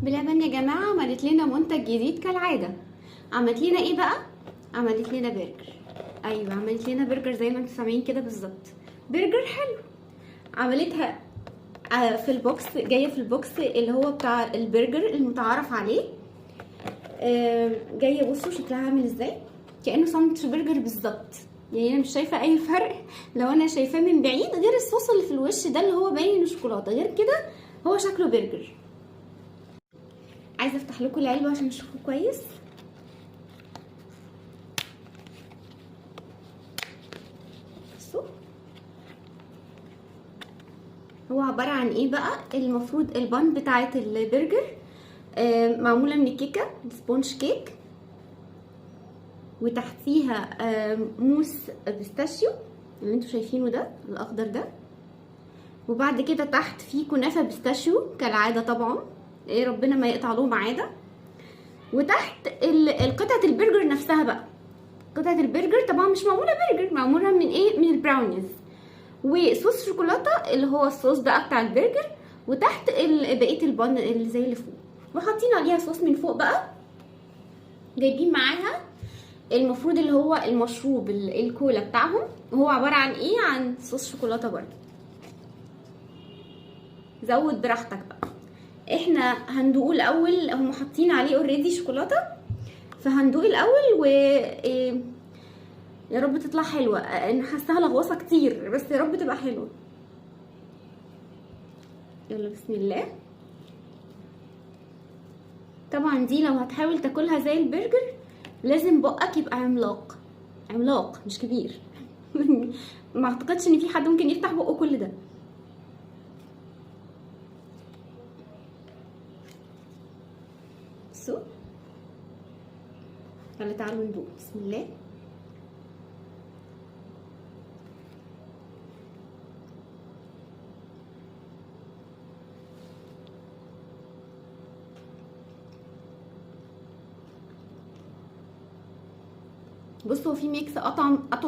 بلبن يا جماعة عملت لنا منتج جديد كالعادة. عملت لنا ايه بقى؟ عملت لنا برجر. ايوه عملت لنا برجر زي ما انتم سامعين كده بالظبط. برجر حلو. عملتها في البوكس، جايه في البوكس اللي هو بتاع البرجر المتعارف عليه. جايه بصوا شكلها عامل ازاي، كانه ساندوتش برجر بالظبط. يعني انا مش شايفه اي فرق لو انا شايفاه من بعيد، غير الصوص اللي في الوش ده اللي هو باين انه شوكولاته، غير كده هو شكله برجر. عايزه افتح لكم العلبه عشان تشوفوا كويس. بصوا هو عباره عن ايه بقى. المفروض البان بتاعه البرجر معموله من الكيكه سبونج كيك، وتحتيها موس بيستاشيو اللي انتوا شايفينه ده الاخضر ده، وبعد كده تحت في كنافه بيستاشيو كالعاده طبعا، ايه ربنا ما يقطع لهم عاده. وتحت قطعه البرجر نفسها بقى. قطعه البرجر طبعا مش معموله برجر، معموله من ايه، من البراونيز وصوص شوكولاته اللي هو الصوص بقى بتاع البرجر، وتحت بقيه البن اللي زي اللي فوق، وحاطين عليها صوص من فوق بقى. جايبين معاها المفروض اللي هو المشروب الكولا بتاعهم، وهو عباره عن ايه، عن صوص شوكولاته برضه. زود براحتك بقى. احنا هندوق الاول، هم حاطين عليه اوريدي شوكولاته، فهندوق الاول و يا رب تطلع حلوه. انا حاساها لغوصه كتير، بس يا رب تبقى حلوه. يلا بسم الله. طبعا دي لو هتحاول تاكلها زي البرجر لازم بقك يبقى عملاق، عملاق مش كبير. ما اعتقدش ان في حد ممكن يفتح بقه كل ده. بصوا يلا تعالوا ندوق. بسم الله. بصوا هو في ميكس قطع